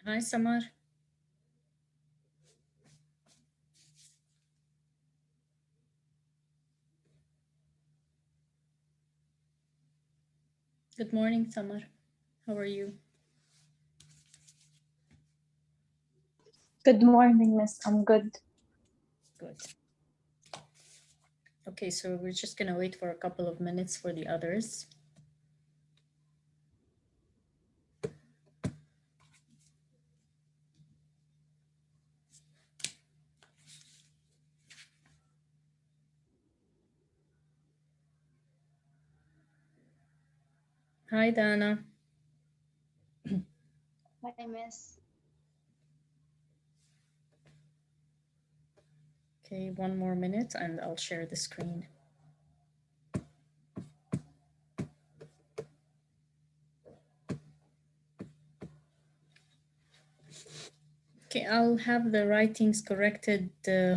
Hi, Samar. Good morning, Samar. How are you? Good morning, Miss. I'm good. Good. Okay, so we're just gonna wait for a couple of minutes for the others. Hi, Dana. Hi, Miss. Okay, one more minute and I'll share the screen. Okay, I'll have the writings corrected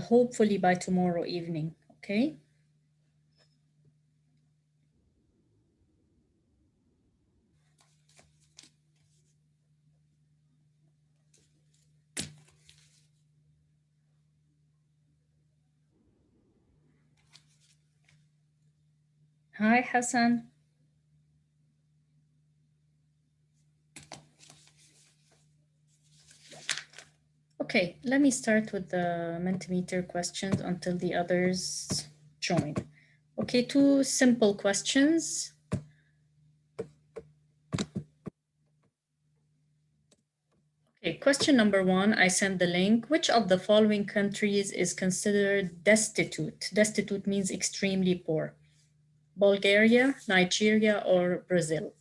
hopefully by tomorrow evening, okay? Hi, Hassan. Okay, let me start with the Mentimeter questions until the others join. Okay, two simple questions. Okay, question number one, I sent the link. Which of the following countries is considered destitute? Destitute means extremely poor. Bulgaria, Nigeria, or Brazil?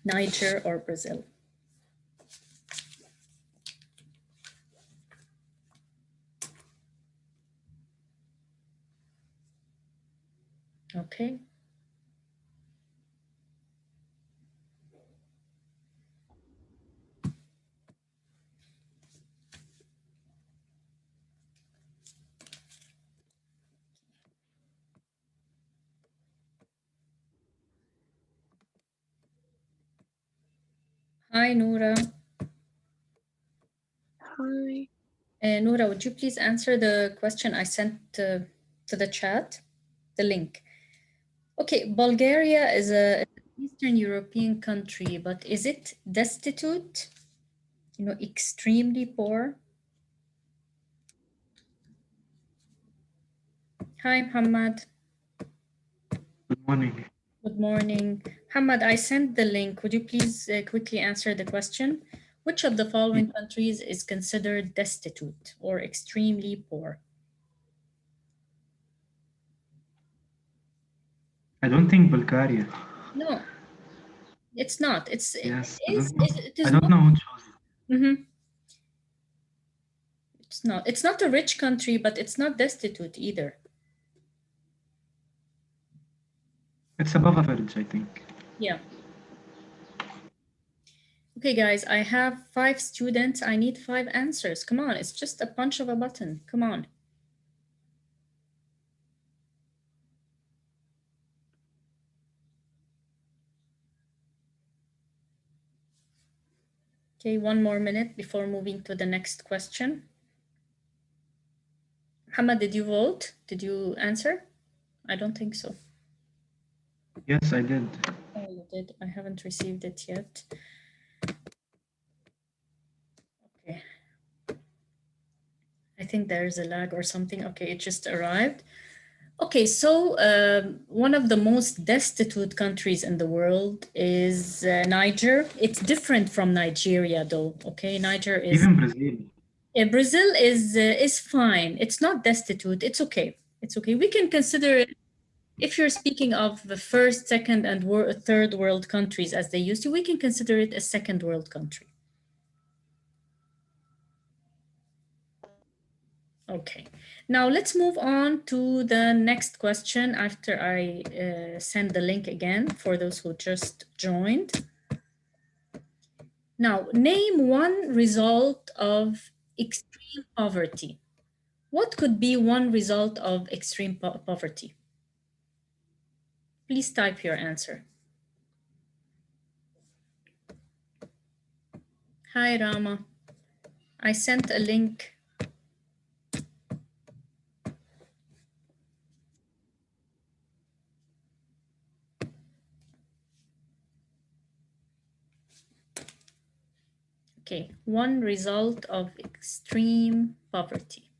Niger or Brazil? Okay. Hi, Noura. Hi. Noura, would you please answer the question I sent to the chat, the link? Okay, Bulgaria is a Eastern European country, but is it destitute? You know, extremely poor? Hi, Muhammad. Good morning. Good morning. Muhammad, I sent the link. Would you please quickly answer the question? Which of the following countries is considered destitute or extremely poor? I don't think Bulgaria. No, it's not. Yes, It I is don't not. know who chose it. Mhm. It's not. It's not a rich country, but it's not destitute either. It's above average, I think. Yeah. Okay, guys, I have 5 students. I need 5 answers. Come on, it's just a punch of a button. Come on. Okay, one more minute before moving to the next question. Muhammad, did you vote? Did you answer? I don't think so. Yes, I did. Oh, you did. I haven't received it yet. Okay. I think there's a lag or something. Okay, it just arrived. Okay, so one of the most destitute countries in the world is Niger. It's different from Nigeria, though. Okay, Niger is. Even Brazil. Brazil is fine. It's not destitute. It's okay. It's okay. We can consider it if you're speaking of the first, second, and third world countries as they used to. We can consider it a second world country. Okay, now let's move on to the next question after I send the link again for those who just joined. Now, name one result of extreme poverty. What could be one result of extreme poverty? Please type your answer. Hi, Rama. I sent a link. Okay, one result of extreme poverty.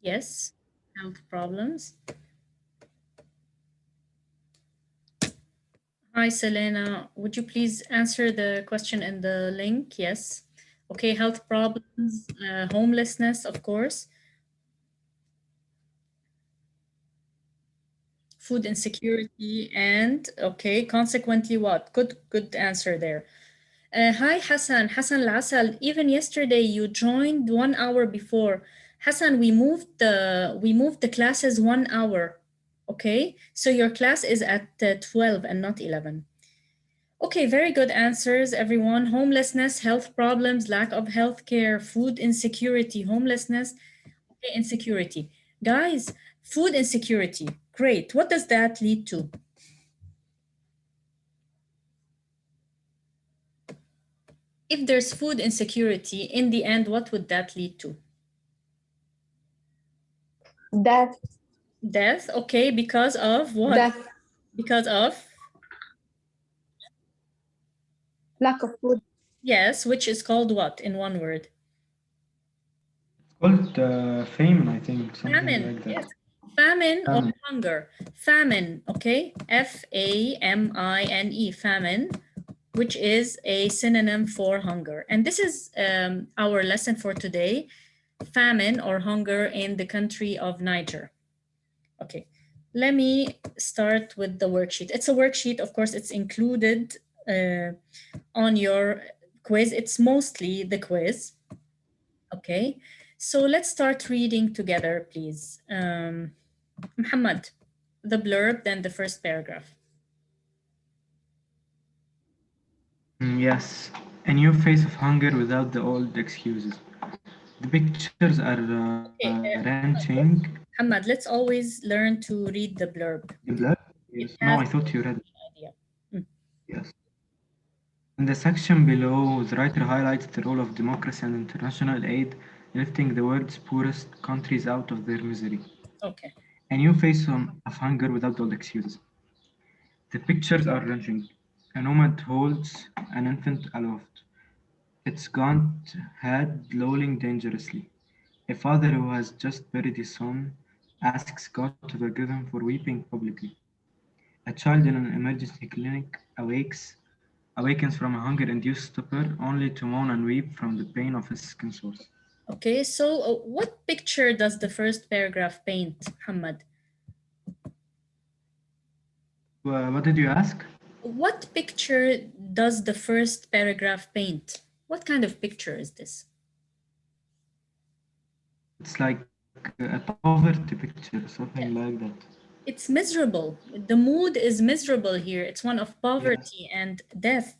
Yes, health problems. Hi, Selena. Would you please answer the question in the link? Yes. Okay, health problems, homelessness, of course, food insecurity, and okay, consequently, what? Good answer there. Hi, Hassan. Hassan Al-Asal. Even yesterday, you joined 1 hour before. Hassan, we moved the classes 1 hour. Okay, so your class is at 12 and not 11. Okay, very good answers, everyone. Homelessness, health problems, lack of health care, food insecurity, homelessness, okay, insecurity. Guys, food insecurity. Great. What does that lead to? If there's food insecurity, in the end, what would that lead to? Death. Death. Okay, because of what? Death. Because of, Lack of food. yes, which is called what in one word? It's called famine, I think, something Famine. like Yes. that. Famine or Famine. hunger. Famine. Okay. Famine. Famine, which is a synonym for hunger. And this is our lesson for today, famine or hunger in the country of Niger. Okay, let me start with the worksheet. It's a worksheet, of course, it's included on your quiz. It's mostly the quiz. Okay, so let's start reading together, please. Muhammad, the blurb, then the first paragraph. Yes, a new face of hunger without the old excuses. The pictures are Okay, wrenching. Muhammad, let's always learn to read the blurb. The blood? It Yes. No, has I thought you read it. idea. Mm. Yes. In the section below, the writer highlights the role of democracy and international aid in lifting the world's poorest countries out of their misery. Okay. A new face of hunger without old excuses. The pictures are wrenching. A nomad holds an infant aloft, its gaunt head lolling dangerously. A father who has just buried his son asks God to forgive him for weeping publicly. A child in an emergency clinic awakens from a hunger-induced stupor only to moan and weep from the pain of his skin sores. Okay, so what picture does the first paragraph paint, Muhammad? What did you ask? What picture does the first paragraph paint? What kind of picture is this? It's like a poverty picture, something like Yes. that. It's miserable. The mood is miserable here. It's one of Yes. poverty and death.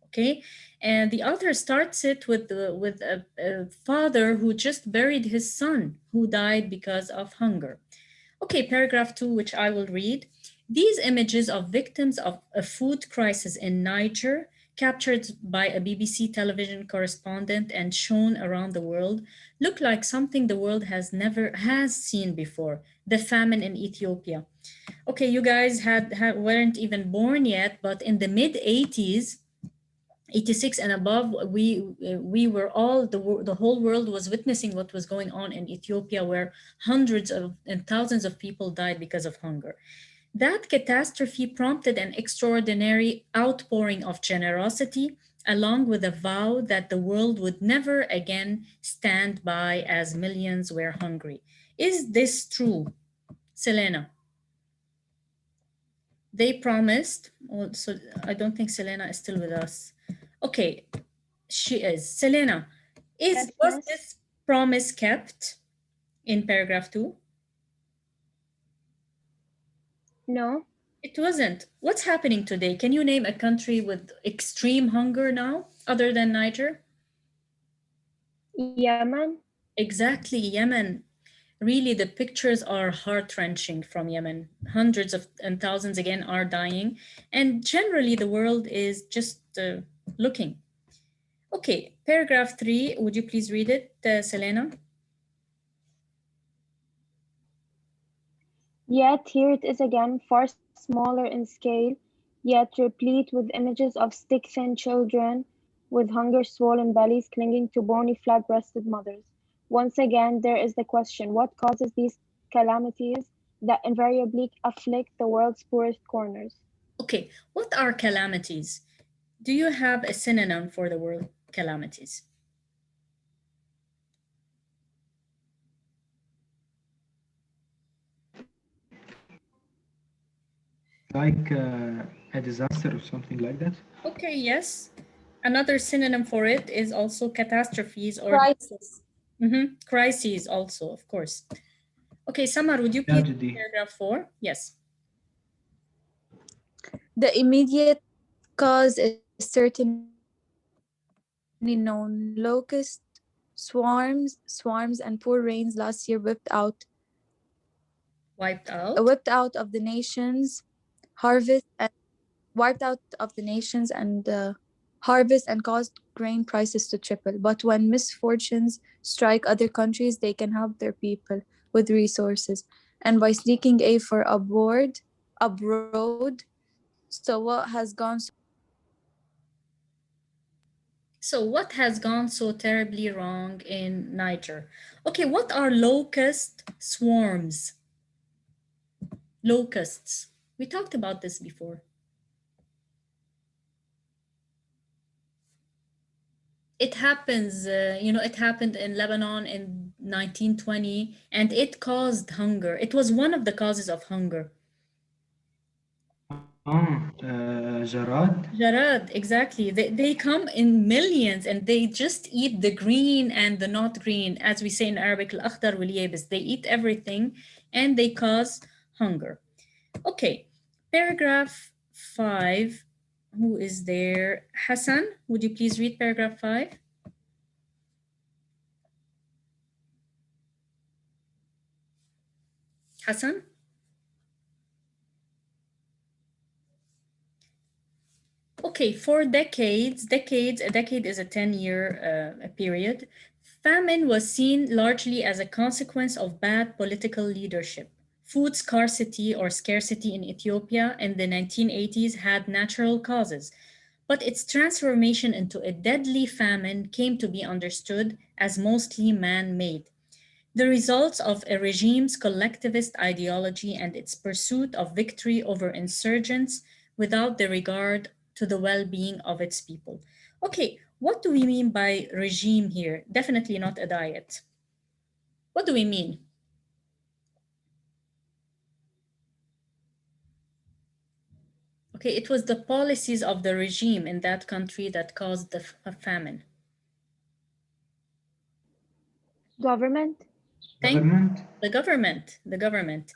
Okay, and the author starts it with a father who just buried his son who died because of hunger. Okay, paragraph 2, which I will read. These images of victims of a food crisis in Niger, captured by a BBC television correspondent and shown around the world, look like something the world has seen before. The famine in Ethiopia. Okay, you guys weren't even born yet, but in the mid 80s, 86 and above, we were all the whole world was witnessing what was going on in Ethiopia, where hundreds of and thousands of people died because of hunger. That catastrophe prompted an extraordinary outpouring of generosity, along with a vow that the world would never again stand by as millions were hungry. Is this true, Selena? They promised. Oh, so I don't think Selena is still with us. Okay, she is. Selena, is Yes, was miss. this promise kept in paragraph 2? No. It wasn't. What's happening today? Can you name a country with extreme hunger now, other than Niger? Yemen. Exactly, Yemen. Really, the pictures are heart-wrenching from Yemen. Hundreds of and thousands again are dying, and generally the world is just looking. Okay, paragraph 3, would you please read it, Selena? Yet here it is again, far smaller in scale, yet replete with images of stick-thin children with hunger-swollen bellies clinging to bony, flat-breasted mothers. Once again, there is the question, what causes these calamities that invariably afflict the world's poorest corners? Okay, what are calamities? Do you have a synonym for the word calamities? Like a disaster or something like that. Okay, yes. Another synonym for it is also catastrophes or Crisis. crises, also, of course. Okay, Samar, would you please read Tragedy. paragraph 4? Yes. The immediate cause is certainly known. Locust swarms and poor rains last year Wiped whipped out. out of the nations harvest and wiped out of the nations and harvest and caused grain prices to triple. But when misfortunes strike other countries, they can help their people with resources and by sneaking aid for abroad. So what has gone so So, what has gone so terribly wrong in Niger? Okay, what are locust swarms? Locusts. We talked about this before. It happens, it happened in Lebanon in 1920 and it caused hunger. It was one of the causes of hunger. Jarad. Jarad, exactly. They come in millions and they just eat the green and the not green, as we say in Arabic, al-akhdar wal-yabis. They eat everything and they cause hunger. Okay, paragraph 5. Who is there? Hassan, would you please read paragraph 5? Hassan? Okay, for decades, a decade is a 10-year period, famine was seen largely as a consequence of bad political leadership. Food scarcity or scarcity in Ethiopia in the 1980s had natural causes, but its transformation into a deadly famine came to be understood as mostly man made. The results of a regime's collectivist ideology and its pursuit of victory over insurgents without the regard to the well being of its people. Okay, what do we mean by regime here? Definitely not a diet. What do we mean? Okay, it was the policies of the regime in that country that caused the famine. Government? Thank Government. the government.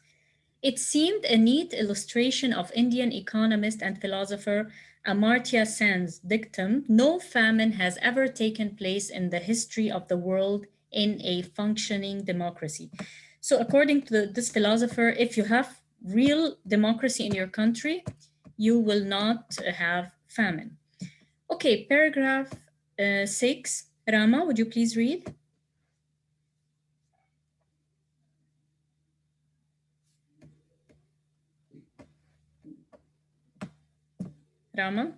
It seemed a neat illustration of Indian economist and philosopher Amartya Sen's dictum, no famine has ever taken place in the history of the world in a functioning democracy. So, according to this philosopher, if you have real democracy in your country, you will not have famine. Okay, paragraph 6. Rama, would you please read? Rama?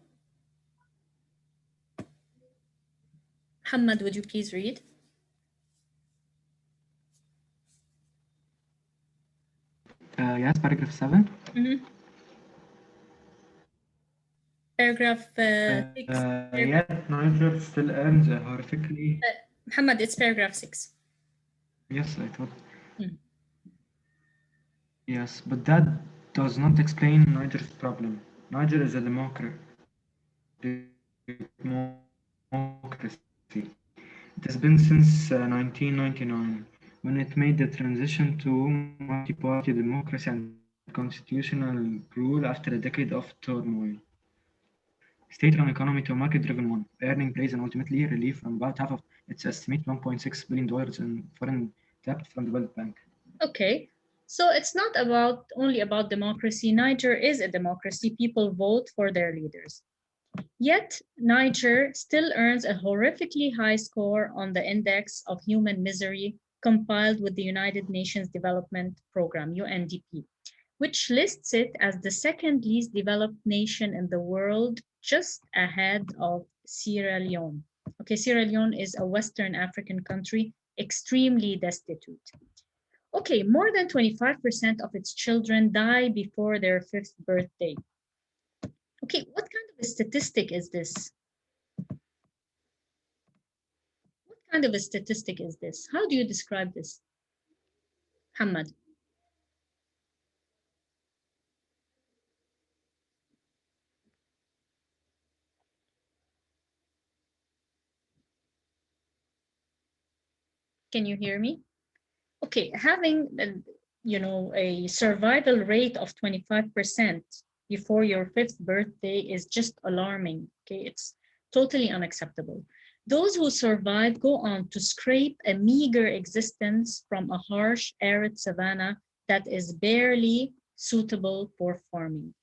Muhammad, would you please read? Yes, paragraph 7. Mhm. Paragraph 6. Yet Niger still earns a horrifically. Muhammad, it's paragraph 6. Yes, I thought. Mm. Yes, but that does not explain Niger's problem. Niger is a democracy. It has been since 1999, when it made the transition to multi-party democracy and constitutional rule after a decade of turmoil. State-run economy to a market-driven one, earning praise and ultimately relief from about half of its estimated $1.6 billion in foreign debt from the World Bank. Okay, so it's not only about democracy. Niger is a democracy. People vote for their leaders. Yet, Niger still earns a horrifically high score on the Index of Human Misery compiled with the United Nations Development Programme, UNDP, which lists it as the second least developed nation in the world, just ahead of Sierra Leone. Okay, Sierra Leone is a Western African country, extremely destitute. Okay, more than 25% of its children die before their fifth birthday. Okay, what kind of a statistic is this? What kind of a statistic is this? How do you describe this, Hamad? Can you hear me? Okay, having a survival rate of 25% before your fifth birthday is just alarming. Okay, it's totally unacceptable. Those who survive go on to scrape a meager existence from a harsh, arid savanna that is barely suitable for farming.